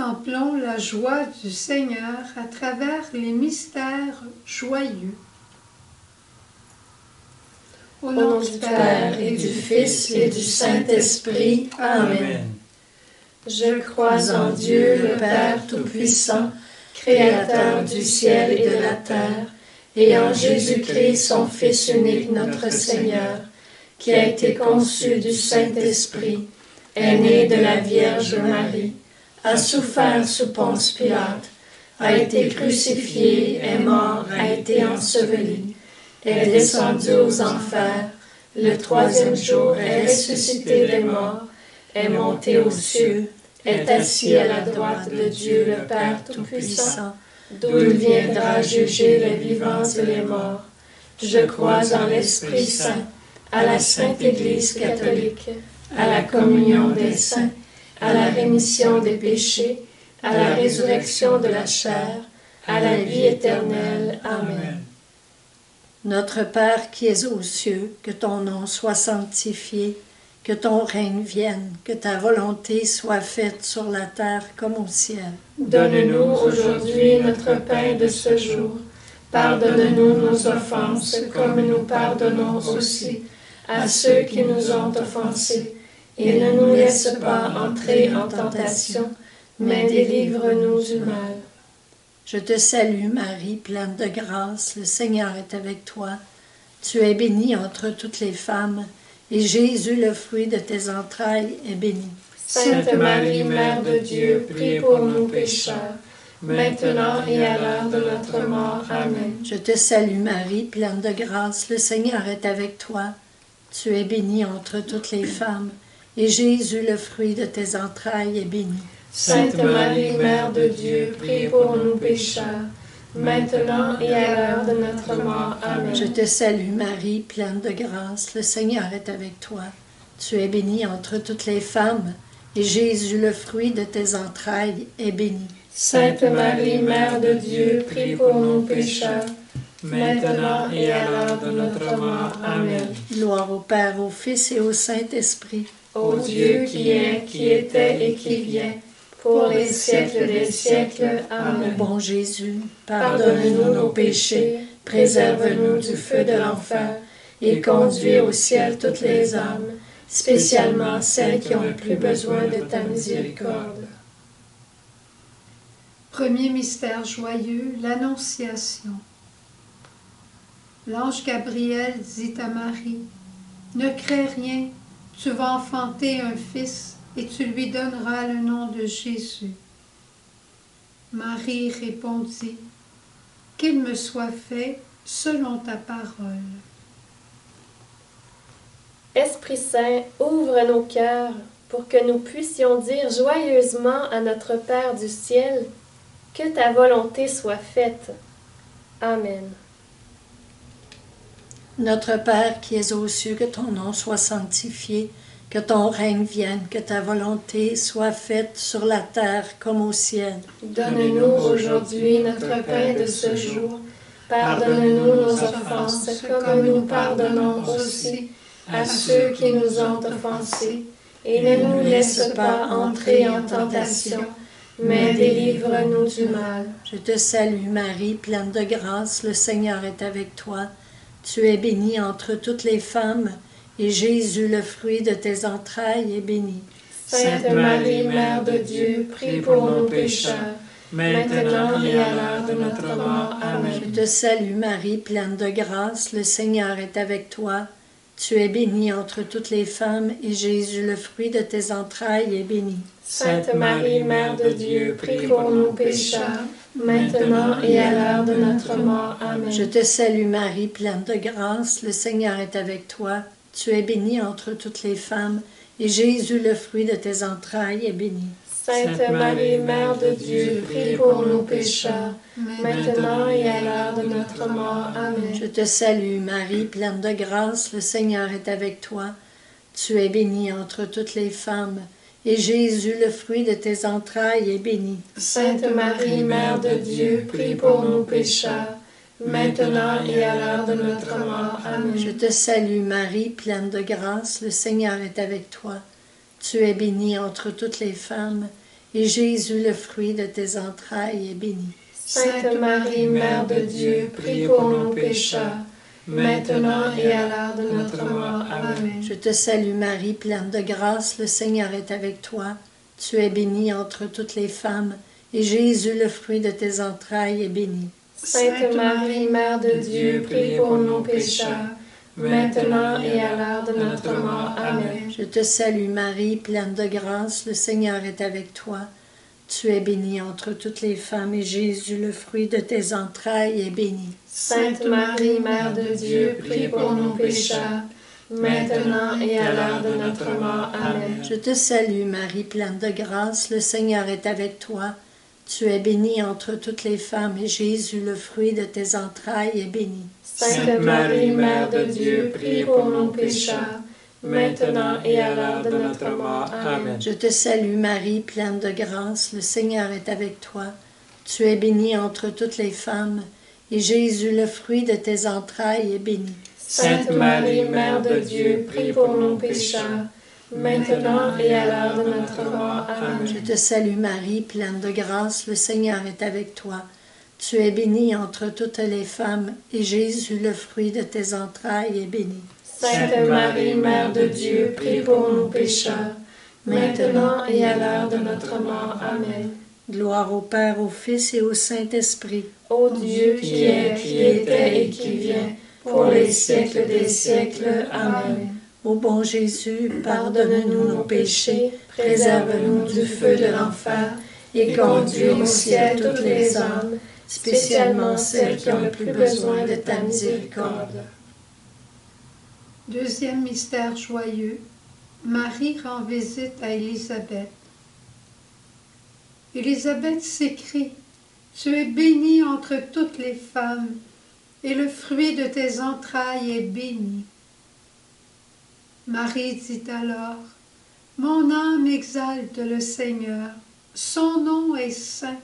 Contemplons la joie du Seigneur à travers les mystères joyeux. Au nom du Père et du Fils et du Saint-Esprit. Amen. Je crois en Dieu, le Père Tout-Puissant, Créateur du ciel et de la terre, et en Jésus-Christ, son Fils unique, notre Seigneur, qui a été conçu du Saint-Esprit, est né de la Vierge Marie, a souffert sous Ponce Pilate, a été crucifié, est mort, a été enseveli, est descendu aux enfers, le troisième jour est ressuscité des morts, est monté aux cieux, est assis à la droite de Dieu le Père Tout-Puissant, d'où il viendra juger les vivants et les morts. Je crois en l'Esprit Saint, à la Sainte Église catholique, à la communion des saints, à la rémission des péchés, à la résurrection de la chair, à la vie éternelle. Amen. Notre Père qui es aux cieux, que ton nom soit sanctifié, que ton règne vienne, que ta volonté soit faite sur la terre comme au ciel. Donne-nous aujourd'hui notre pain de ce jour. Pardonne-nous nos offenses, comme nous pardonnons aussi à ceux qui nous ont offensés. Et ne nous laisse pas entrer en tentation, mais délivre-nous du mal. Je te salue Marie, pleine de grâce, le Seigneur est avec toi. Tu es bénie entre toutes les femmes, et Jésus, le fruit de tes entrailles, est béni. Sainte Marie, Mère de Dieu, prie pour nous pécheurs, maintenant et à l'heure de notre mort. Amen. Je te salue Marie, pleine de grâce, le Seigneur est avec toi. Tu es bénie entre toutes les femmes, et Jésus, le fruit de tes entrailles, est béni. Sainte Marie, Mère de Dieu, prie pour nous pécheurs, maintenant et à l'heure de notre mort. Amen. Je te salue Marie, pleine de grâce, le Seigneur est avec toi. Tu es bénie entre toutes les femmes, et Jésus, le fruit de tes entrailles, est béni. Sainte Marie, Mère de Dieu, prie pour nous pécheurs, maintenant et à l'heure de notre mort. Amen. Gloire au Père, au Fils et au Saint-Esprit. Ô Dieu qui est, qui était et qui vient, pour les siècles des siècles. Amen. Bon Jésus, pardonne-nous nos péchés, préserve-nous du feu de l'enfer, et conduis au ciel toutes les âmes, spécialement celles qui ont le plus besoin de ta miséricorde. Premier mystère joyeux, l'Annonciation. L'ange Gabriel dit à Marie, « Ne crains rien, tu vas enfanter un fils et tu lui donneras le nom de Jésus. » Marie répondit, « Qu'il me soit fait selon ta parole. » Esprit Saint, ouvre nos cœurs pour que nous puissions dire joyeusement à notre Père du ciel, « Que ta volonté soit faite. » Amen. Notre Père qui es aux cieux, que ton nom soit sanctifié, que ton règne vienne, que ta volonté soit faite sur la terre comme au ciel. Donne-nous aujourd'hui notre pain de ce jour. Pardonne-nous nos offenses, comme nous pardonnons aussi à ceux qui nous ont offensés. Et ne nous laisse pas entrer en tentation, mais délivre-nous du mal. Je te salue Marie, pleine de grâce, le Seigneur est avec toi. Tu es bénie entre toutes les femmes, et Jésus, le fruit de tes entrailles, est béni. Sainte Marie, Mère de Dieu, prie pour nous pécheurs, maintenant et à l'heure de notre mort. Amen. Je te salue Marie, pleine de grâce, le Seigneur est avec toi. Tu es bénie entre toutes les femmes, et Jésus, le fruit de tes entrailles, est béni. Sainte Marie, Mère de Dieu, prie pour nous pécheurs, maintenant et à l'heure de notre mort. Amen. Je te salue Marie, pleine de grâce, le Seigneur est avec toi. Tu es bénie entre toutes les femmes, et Jésus, le fruit de tes entrailles, est béni. Sainte Marie, Mère de Dieu, prie pour nous pécheurs, maintenant et à l'heure de notre mort. Amen. Je te salue Marie, pleine de grâce, le Seigneur est avec toi. Tu es bénie entre toutes les femmes, et Jésus, le fruit de tes entrailles, est béni. Sainte Marie, Mère de Dieu, prie pour nous pécheurs, maintenant et à l'heure de notre mort. Amen. Je te salue Marie, pleine de grâce, le Seigneur est avec toi. Tu es bénie entre toutes les femmes, et Jésus, le fruit de tes entrailles, est béni. Sainte Marie, Mère de Dieu, prie pour nos pécheurs, maintenant et à l'heure de notre mort. Amen. Je te salue Marie, pleine de grâce, le Seigneur est avec toi. Tu es bénie entre toutes les femmes, et Jésus, le fruit de tes entrailles, est béni. Sainte Marie, Mère de Dieu, prie pour nos pécheurs, maintenant et à l'heure de notre mort. Amen. Je te salue Marie, pleine de grâce, le Seigneur est avec toi. Tu es bénie entre toutes les femmes, et Jésus, le fruit de tes entrailles, est béni. Sainte Marie, Mère de Dieu, prie pour nos pécheurs, maintenant et à l'heure de notre mort. Amen. Je te salue Marie, pleine de grâce, le Seigneur est avec toi. Tu es bénie entre toutes les femmes, et Jésus, le fruit de tes entrailles, est béni. Sainte Marie, Mère de Dieu, prie pour nos pécheurs, maintenant et à l'heure de notre mort. Amen. Je te salue Marie, pleine de grâce, le Seigneur est avec toi. Tu es bénie entre toutes les femmes, et Jésus, le fruit de tes entrailles, est béni. Sainte Marie, Mère de Dieu, prie pour nos pécheurs, maintenant et à l'heure de notre mort. Amen. Je te salue Marie, pleine de grâce, le Seigneur est avec toi. Tu es bénie entre toutes les femmes, et Jésus, le fruit de tes entrailles, est béni. Sainte Marie, Mère de Dieu, prie pour nos pécheurs, maintenant et à l'heure de notre mort. Amen. Gloire au Père, au Fils et au Saint-Esprit. Ô Dieu qui est, qui était et qui vient, pour les siècles des siècles. Amen. Ô bon Jésus, pardonne-nous nos péchés, préserve-nous du feu de l'enfer, et conduis au ciel toutes les âmes, spécialement celles qui ont le plus besoin de ta miséricorde. Deuxième mystère joyeux, Marie rend visite à Élisabeth. Élisabeth s'écrie, « Tu es bénie entre toutes les femmes, et le fruit de tes entrailles est béni. » Marie dit alors, « Mon âme exalte le Seigneur, son nom est saint.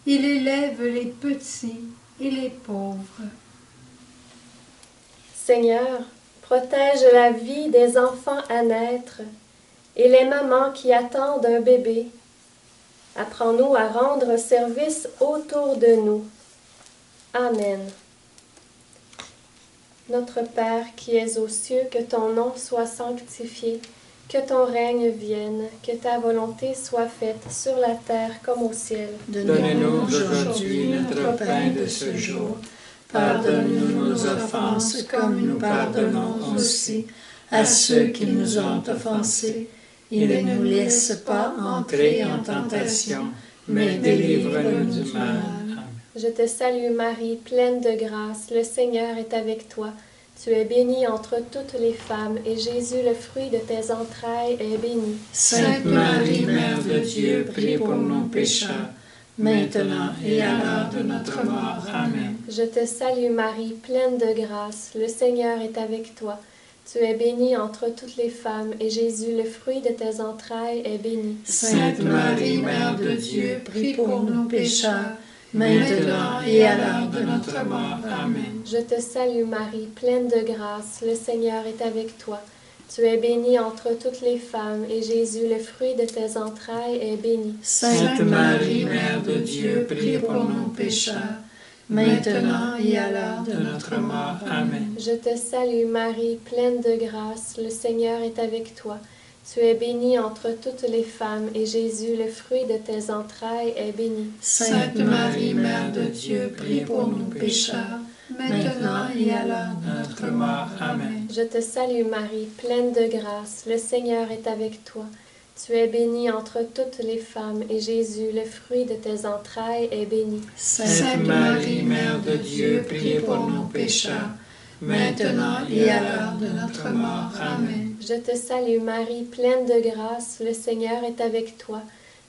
Il élève les petits et les pauvres. » Seigneur, protège la vie des enfants à naître et les mamans qui attendent un bébé. Apprends-nous à rendre service autour de nous. Amen. Notre Père qui es aux cieux, que ton nom soit sanctifié, que ton règne vienne, que ta volonté soit faite sur la terre comme au ciel. Donne-nous aujourd'hui notre pain de ce jour. Pardonne-nous nos offenses comme nous pardonnons aussi à ceux qui nous ont offensés. Et ne nous laisse pas entrer en tentation, mais délivre-nous du mal. Je te salue Marie, pleine de grâce, le Seigneur est avec toi. Tu es bénie entre toutes les femmes, et Jésus, le fruit de tes entrailles, est béni. Sainte Marie, Mère de Dieu, prie pour nos pécheurs, maintenant et à l'heure de notre mort. Amen. Je te salue Marie, pleine de grâce, le Seigneur est avec toi. Tu es bénie entre toutes les femmes, et Jésus, le fruit de tes entrailles, est béni. Sainte Marie, Mère de Dieu, prie pour nos pécheurs, maintenant et à l'heure de notre mort. Amen. Je te salue Marie, pleine de grâce, le Seigneur est avec toi. Tu es bénie entre toutes les femmes, et Jésus, le fruit de tes entrailles, est béni. Sainte Marie, Mère de Dieu, prie pour nos pécheurs, maintenant et à l'heure de notre mort. Amen. Je te salue Marie, pleine de grâce, le Seigneur est avec toi. Tu es bénie entre toutes les femmes, et Jésus, le fruit de tes entrailles, est béni. Sainte Marie, Mère de Dieu, prie pour nos pécheurs, maintenant et à l'heure de notre mort. Amen. Je te salue Marie, pleine de grâce, le Seigneur est avec toi. Tu es bénie entre toutes les femmes, et Jésus, le fruit de tes entrailles, est béni. Sainte Marie, Mère de Dieu, prie pour nos pécheurs, maintenant et à l'heure de notre mort. Amen. Je te salue Marie, pleine de grâce, le Seigneur est avec toi.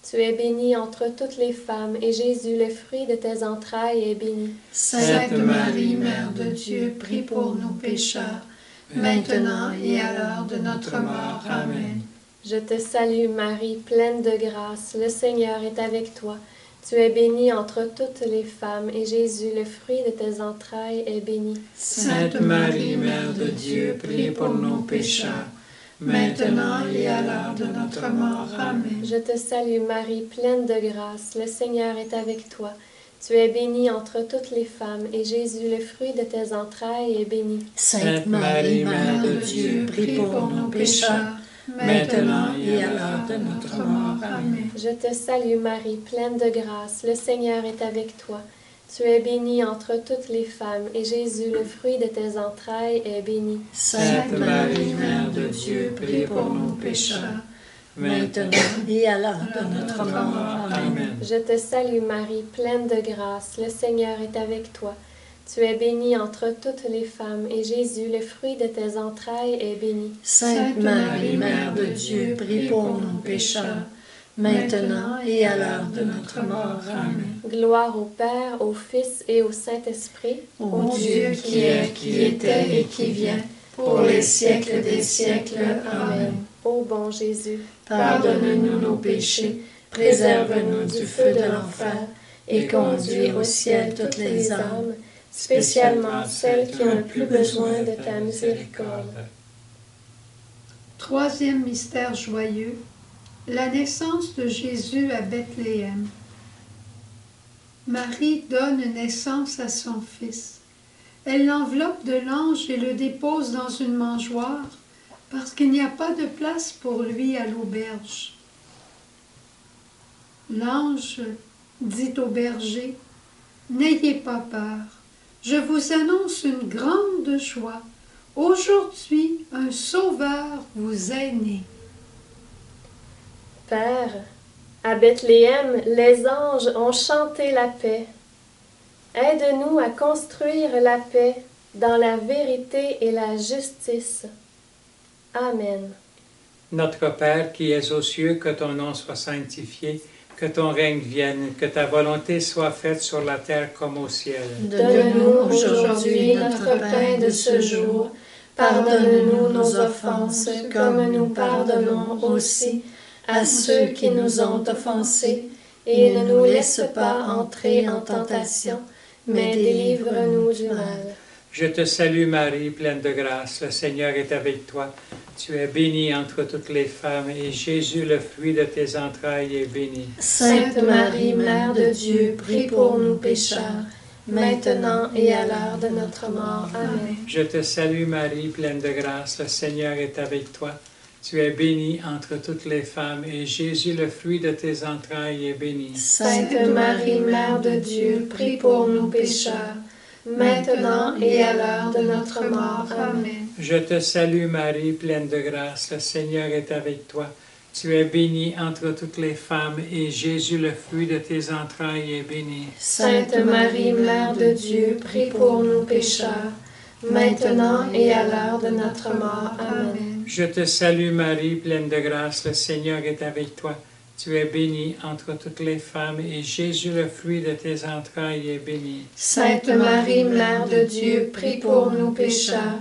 Tu es bénie entre toutes les femmes, et Jésus, le fruit de tes entrailles, est béni. Sainte Marie, Mère de Dieu, prie pour nos pécheurs, maintenant et à l'heure de notre mort. Amen. Je te salue Marie, pleine de grâce, le Seigneur est avec toi. Tu es bénie entre toutes les femmes, et Jésus, le fruit de tes entrailles, est béni. Sainte Marie, Mère de Dieu, prie pour nos pécheurs, maintenant et à l'heure de notre mort. Amen. Je te salue Marie, pleine de grâce, le Seigneur est avec toi. Tu es bénie entre toutes les femmes, et Jésus, le fruit de tes entrailles, est béni. Sainte Marie, Mère de Dieu, prie pour nous pécheurs, maintenant et à l'heure de notre mort. Amen. Je te salue Marie, pleine de grâce, le Seigneur est avec toi. Tu es bénie entre toutes les femmes, et Jésus, le fruit de tes entrailles, est béni. Sainte Marie, Mère de Dieu, prie pour nous pécheurs, maintenant et à l'heure de notre mort. Amen. Je te salue Marie, pleine de grâce, le Seigneur est avec toi. Tu es bénie entre toutes les femmes, et Jésus, le fruit de tes entrailles, est béni. Sainte Marie, Mère de Dieu, prie pour nous pécheurs, maintenant et à l'heure de notre mort. Amen. Gloire au Père, au Fils et au Saint-Esprit, Ô Dieu qui est, qui était et qui vient, pour les siècles des siècles. Amen. Ô bon Jésus, Pardonne-nous nos péchés, préserve-nous du feu de l'enfer, et conduis au ciel toutes les âmes, spécialement celles qui ont le plus besoin de ta miséricorde. Troisième mystère joyeux, la naissance de Jésus à Bethléem. Marie donne naissance à son fils. Elle l'enveloppe de l'ange et le dépose dans une mangeoire, parce qu'il n'y a pas de place pour lui à l'auberge. L'ange dit au berger, « N'ayez pas peur, je vous annonce une grande joie. Aujourd'hui, un sauveur vous est né. » Père, à Bethléem, les anges ont chanté la paix. Aide-nous à construire la paix dans la vérité et la justice. Amen. Notre Père qui es aux cieux, que ton nom soit sanctifié, que ton règne vienne, que ta volonté soit faite sur la terre comme au ciel. Donne-nous aujourd'hui notre pain de ce jour. Pardonne-nous nos offenses, comme nous pardonnons aussi à ceux qui nous ont offensés. Et ne nous laisse pas entrer en tentation, mais délivre-nous du mal. Je te salue Marie, pleine de grâce, le Seigneur est avec toi. Tu es bénie entre toutes les femmes, et Jésus, le fruit de tes entrailles, est béni. Sainte Marie, Mère de Dieu, prie pour nous pécheurs, maintenant et à l'heure de notre mort. Amen. Je te salue Marie, pleine de grâce, le Seigneur est avec toi. Tu es bénie entre toutes les femmes, et Jésus, le fruit de tes entrailles, est béni. Sainte Marie, Mère de Dieu, prie pour nous pécheurs, maintenant et à l'heure de notre mort. Amen. Je te salue Marie, pleine de grâce, le Seigneur est avec toi. Tu es bénie entre toutes les femmes, et Jésus, le fruit de tes entrailles, est béni. Sainte Marie, Mère de Dieu, prie pour nous pécheurs, maintenant et à l'heure de notre mort. Amen. Je te salue Marie, pleine de grâce, le Seigneur est avec toi. Tu es bénie entre toutes les femmes, et Jésus, le fruit de tes entrailles, est béni. Sainte Marie, Mère de Dieu, prie pour nous pécheurs,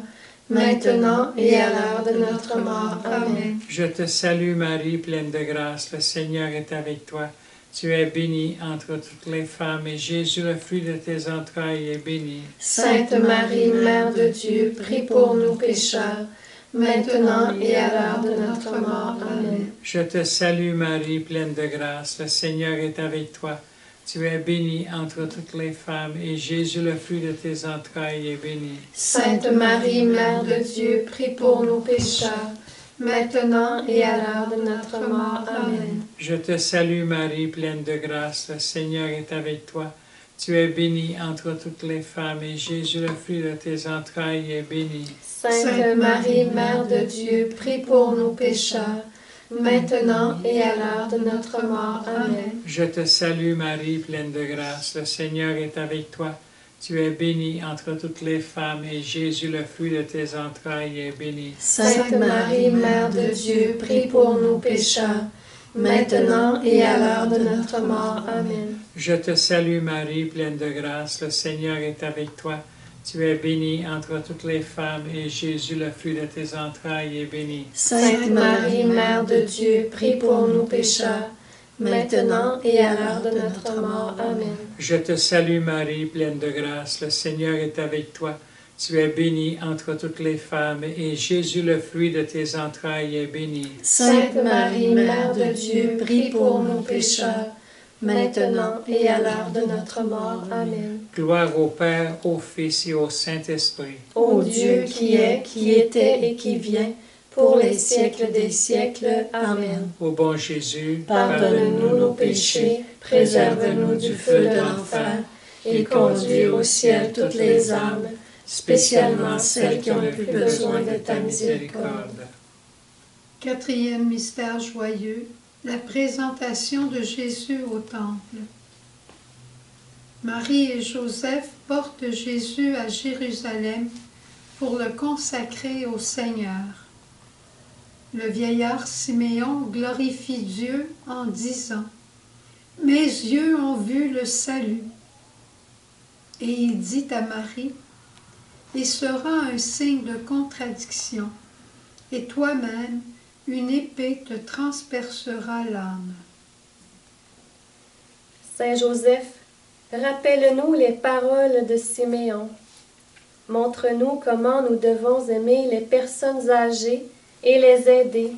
maintenant et à l'heure de notre mort. Amen. Je te salue Marie, pleine de grâce, le Seigneur est avec toi. Tu es bénie entre toutes les femmes, et Jésus, le fruit de tes entrailles, est béni. Sainte Marie, Mère de Dieu, prie pour nous pécheurs, maintenant et à l'heure de notre mort. Amen. Je te salue Marie, pleine de grâce, le Seigneur est avec toi. Tu es bénie entre toutes les femmes, et Jésus, le fruit de tes entrailles, est béni. Sainte Marie, Mère de Dieu, prie pour nous pécheurs, maintenant et à l'heure de notre mort. Amen. Je te salue Marie, pleine de grâce, le Seigneur est avec toi. Tu es bénie entre toutes les femmes, et Jésus, le fruit de tes entrailles, est béni. Sainte Marie, Mère de Dieu, prie pour nous pécheurs, maintenant et à l'heure de notre mort. Amen. Je te salue Marie, pleine de grâce, le Seigneur est avec toi. Tu es bénie entre toutes les femmes, et Jésus, le fruit de tes entrailles, est béni. Sainte Marie, Mère de Dieu, prie pour nous pécheurs, maintenant et à l'heure de notre mort. Amen. Je te salue Marie, pleine de grâce, le Seigneur est avec toi. Tu es bénie entre toutes les femmes, et Jésus, le fruit de tes entrailles, est béni. Sainte Marie, Mère de Dieu, prie pour nous pécheurs, maintenant et à l'heure de notre mort. Amen. Je te salue Marie, pleine de grâce, le Seigneur est avec toi. Tu es bénie entre toutes les femmes, et Jésus, le fruit de tes entrailles, est béni. Sainte Marie, Mère de Dieu, prie pour nous pécheurs, maintenant et à l'heure de notre mort. Amen. Gloire au Père, au Fils et au Saint-Esprit. Ô Dieu qui est, qui était et qui vient, pour les siècles des siècles. Amen. Ô bon Jésus, Pardonne-nous nos péchés, préserve-nous du feu de l'enfer, et conduis au ciel toutes les âmes, spécialement celles qui ont le plus besoin de ta miséricorde. Quatrième mystère joyeux, la présentation de Jésus au temple. Marie et Joseph portent Jésus à Jérusalem pour le consacrer au Seigneur. Le vieillard Siméon glorifie Dieu en disant « Mes yeux ont vu le salut ». Et il dit à Marie « Il sera un signe de contradiction, et toi-même, une épée te transpercera l'âme. » Saint Joseph, rappelle-nous les paroles de Siméon. Montre-nous comment nous devons aimer les personnes âgées et les aider,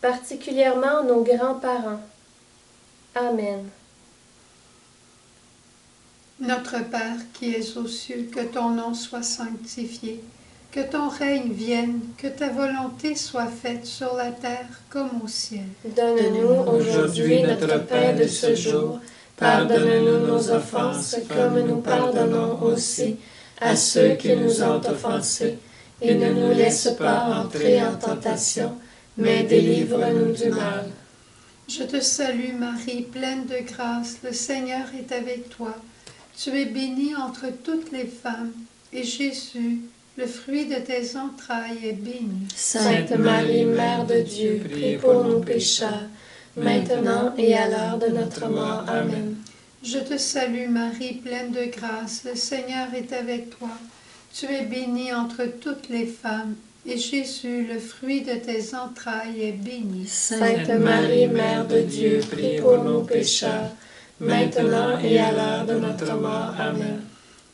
particulièrement nos grands-parents. Amen. Notre Père qui es aux cieux, que ton nom soit sanctifié, que ton règne vienne, que ta volonté soit faite sur la terre comme au ciel. Donne-nous aujourd'hui notre pain de ce jour. Pardonne-nous nos offenses, comme nous pardonnons aussi à ceux qui nous ont offensés. Et ne nous laisse pas entrer en tentation, mais délivre-nous du mal. Je te salue Marie, pleine de grâce, le Seigneur est avec toi. Tu es bénie entre toutes les femmes, et Jésus, le fruit de tes entrailles, est béni. Sainte Marie, Mère de Dieu, prie pour nous pécheurs, maintenant et à l'heure de notre mort. Amen. Je te salue Marie, pleine de grâce, le Seigneur est avec toi. Tu es bénie entre toutes les femmes, et Jésus, le fruit de tes entrailles, est béni. Sainte Marie, Mère de Dieu, prie pour nous pécheurs, maintenant et à l'heure de notre mort. Amen.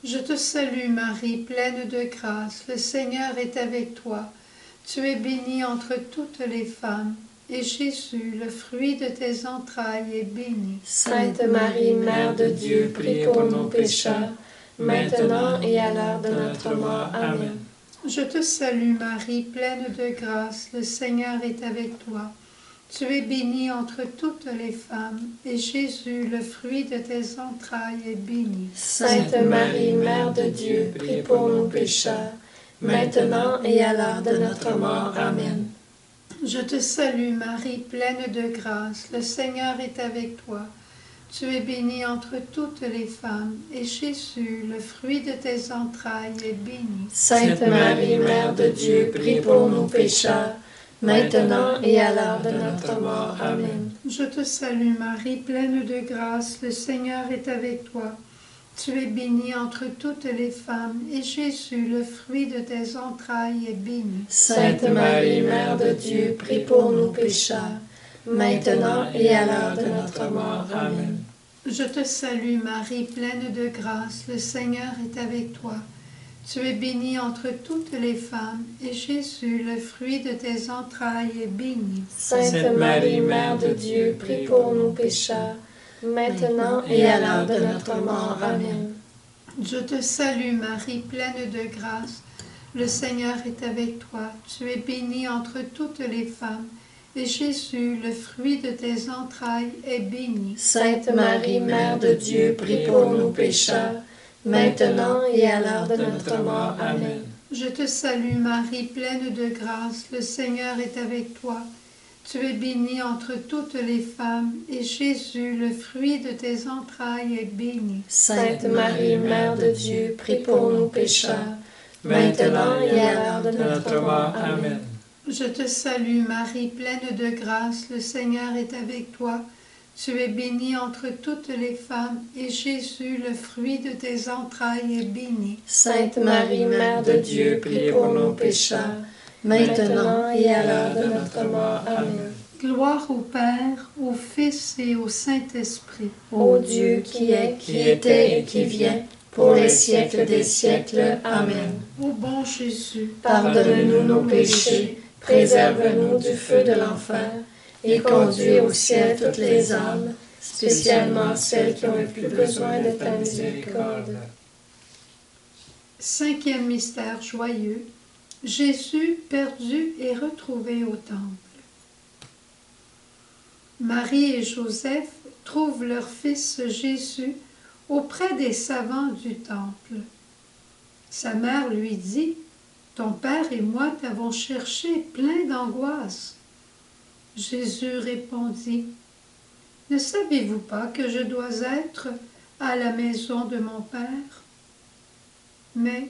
Je te salue Marie, pleine de grâce, le Seigneur est avec toi. Tu es bénie entre toutes les femmes, et Jésus, le fruit de tes entrailles, est béni. Sainte Marie, Mère de Dieu, prie pour nous pécheurs, maintenant et à l'heure de notre mort. Amen. Je te salue Marie, pleine de grâce, le Seigneur est avec toi. Tu es bénie entre toutes les femmes, et Jésus, le fruit de tes entrailles, est béni. Sainte Marie, Mère de Dieu, prie pour nous pécheurs, maintenant et à l'heure de notre mort. Amen. Je te salue Marie, pleine de grâce, le Seigneur est avec toi. Tu es bénie entre toutes les femmes, et Jésus, le fruit de tes entrailles, est béni. Sainte Marie, Mère de Dieu, prie pour nous pécheurs, maintenant et à l'heure de notre mort. Amen. Je te salue Marie, pleine de grâce, le Seigneur est avec toi. Tu es bénie entre toutes les femmes, et Jésus, le fruit de tes entrailles, est béni. Sainte Marie, Mère de Dieu, prie pour nous pécheurs, maintenant et à l'heure de notre mort. Amen. Je te salue Marie, pleine de grâce, le Seigneur est avec toi. Tu es bénie entre toutes les femmes, et Jésus, le fruit de tes entrailles, est béni. Sainte Marie, Mère de Dieu, prie pour nous pécheurs, maintenant et à l'heure de notre mort. Amen. Je te salue Marie, pleine de grâce, le Seigneur est avec toi. Tu es bénie entre toutes les femmes, et Jésus, le fruit de tes entrailles, est béni. Sainte Marie, Mère de Dieu, prie pour nous pécheurs, maintenant et à l'heure de notre mort. Amen. Je te salue Marie, pleine de grâce, le Seigneur est avec toi. Tu es bénie entre toutes les femmes, et Jésus, le fruit de tes entrailles, est béni. Sainte Marie, Mère de Dieu, prie pour nous pécheurs, maintenant et à l'heure de notre mort. Amen. Je te salue Marie, pleine de grâce, le Seigneur est avec toi. Tu es bénie entre toutes les femmes, et Jésus, le fruit de tes entrailles, est béni. Sainte Marie, Mère de Dieu, prie pour nous pécheurs, maintenant et à l'heure de notre mort. Amen. Gloire au Père, au Fils et au Saint-Esprit. Ô Dieu qui est, qui était et qui vient, pour les siècles des siècles. Amen. Ô bon Jésus, Pardonne-nous nos péchés, préserve-nous du feu de l'enfer, et conduis au ciel toutes les âmes, spécialement celles qui ont le plus besoin de ta miséricorde. cinquième mystère joyeux, Jésus perdu et retrouvé au temple. Marie et Joseph trouvent leur fils Jésus auprès des savants du temple. Sa mère lui dit, « Ton père et moi t'avons cherché plein d'angoisse. » Jésus répondit, « Ne savez-vous pas que je dois être à la maison de mon père? » Mais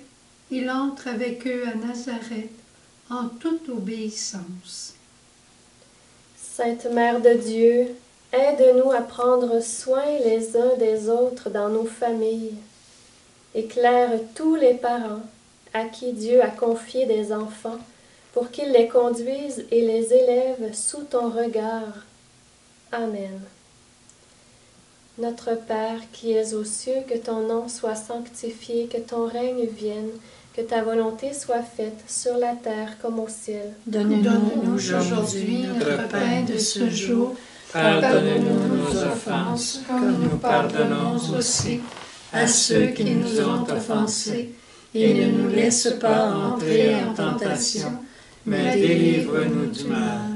il entre avec eux à Nazareth en toute obéissance. Sainte Mère de Dieu, aide-nous à prendre soin les uns des autres dans nos familles. Éclaire tous les parents à qui Dieu a confié des enfants pour qu'ils les conduisent et les élèvent sous ton regard. Amen. Notre Père qui es aux cieux, que ton nom soit sanctifié, que ton règne vienne, que ta volonté soit faite sur la terre comme au ciel. Donne-nous aujourd'hui notre pain de ce jour. Pardonne-nous nos offenses, comme nous pardonnons aussi à ceux qui nous ont offensés. Et ne nous laisse pas entrer en tentation, mais délivre-nous du mal.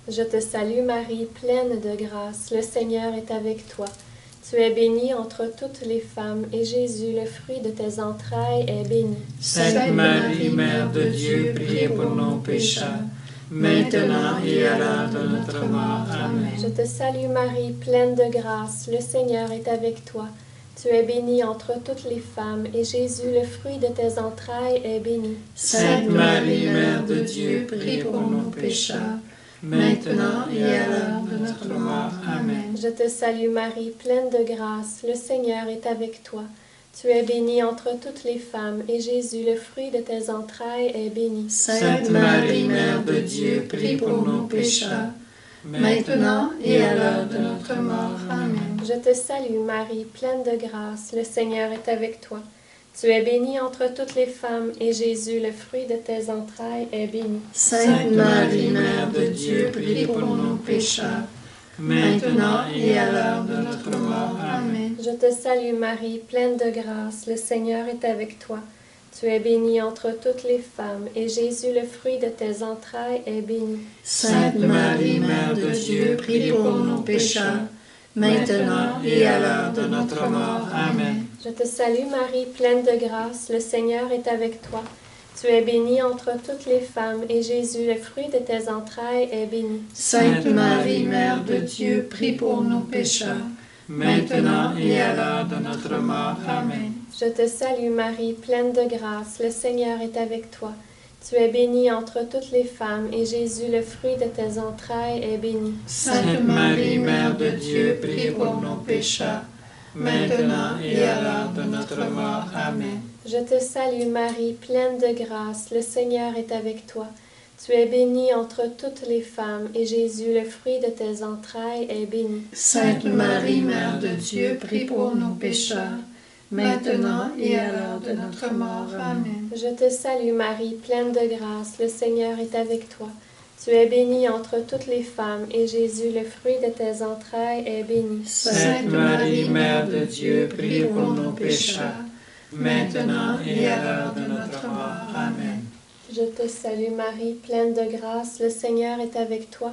Je te salue Marie, pleine de grâce, le Seigneur est avec toi. Tu es bénie entre toutes les femmes, et Jésus, le fruit de tes entrailles, est béni. Sainte Marie, Mère de Dieu, priez pour nos pécheurs, maintenant et à l'heure de notre mort. Amen. Je te salue Marie, pleine de grâce, le Seigneur est avec toi. Tu es bénie entre toutes les femmes, et Jésus, le fruit de tes entrailles, est béni. Sainte Marie, Mère de Dieu, priez pour nos pécheurs, maintenant et à l'heure de notre mort. Amen. Je te salue Marie, pleine de grâce, le Seigneur est avec toi. Tu es bénie entre toutes les femmes, et Jésus, le fruit de tes entrailles, est béni. Sainte Marie, Mère de Dieu, prie pour nos pécheurs, maintenant et à l'heure de notre mort. Amen. Je te salue Marie, pleine de grâce, le Seigneur est avec toi. Tu es bénie entre toutes les femmes, et Jésus, le fruit de tes entrailles, est béni. Sainte Marie, Mère de Dieu, prie pour nos pécheurs, maintenant et à l'heure de notre mort. Amen. Je te salue Marie, pleine de grâce, le Seigneur est avec toi. Tu es bénie entre toutes les femmes, et Jésus, le fruit de tes entrailles, est béni. Sainte Marie, Mère de Dieu, prie pour nos pécheurs, maintenant et à l'heure de notre mort. Amen. Je te salue Marie, pleine de grâce, le Seigneur est avec toi. Tu es bénie entre toutes les femmes, et Jésus, le fruit de tes entrailles, est béni. Sainte Marie, Mère de Dieu, prie pour nos pécheurs, maintenant et à l'heure de notre mort. Amen. Je te salue Marie, pleine de grâce, le Seigneur est avec toi. Tu es bénie entre toutes les femmes, et Jésus, le fruit de tes entrailles, est béni. Sainte Marie, Mère de Dieu, prie pour nos pécheurs, maintenant et à l'heure de notre mort. Amen. Je te salue Marie, pleine de grâce, le Seigneur est avec toi. Tu es bénie entre toutes les femmes, et Jésus, le fruit de tes entrailles, est béni. Sainte Marie, Mère de Dieu, prie pour nos pécheurs, maintenant et à l'heure de notre mort. Amen. Je te salue Marie, pleine de grâce, le Seigneur est avec toi. Tu es bénie entre toutes les femmes, et Jésus, le fruit de tes entrailles, est béni. Sainte Marie, Mère de Dieu, prie pour nos pécheurs, maintenant et à l'heure de notre mort. Amen. Je te salue Marie, pleine de grâce, le Seigneur est avec toi.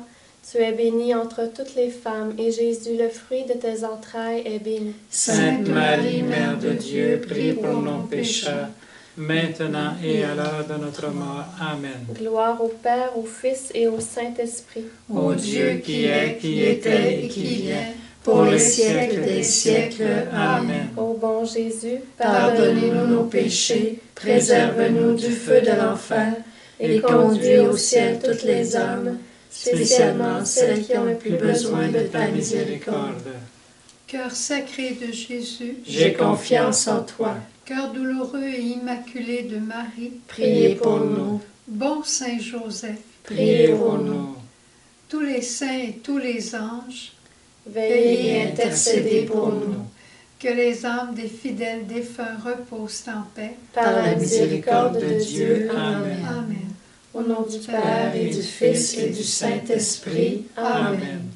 Tu es bénie entre toutes les femmes, et Jésus, le fruit de tes entrailles, est béni. Sainte Marie, Mère de Dieu, prie pour nos pécheurs, maintenant et à l'heure de notre mort. Amen. Gloire au Père, au Fils et au Saint-Esprit. Ô Dieu qui est, qui était et qui vient, pour les siècles des siècles. Amen. Ô bon Jésus, pardonnez-nous nos péchés, préserve-nous du feu de l'enfer, et conduis au ciel toutes les âmes, spécialement celles qui ont le plus besoin de ta miséricorde. Cœur sacré de Jésus, j'ai confiance en toi. Cœur douloureux et immaculé de Marie, priez pour nous. Bon Saint Joseph, priez pour nous. Tous les saints et tous les anges, veillez et intercédez pour nous. Que les âmes des fidèles défunts reposent en paix. Par la miséricorde de Dieu. Amen. Amen. Au nom du Père et du Fils et du Saint-Esprit. Amen.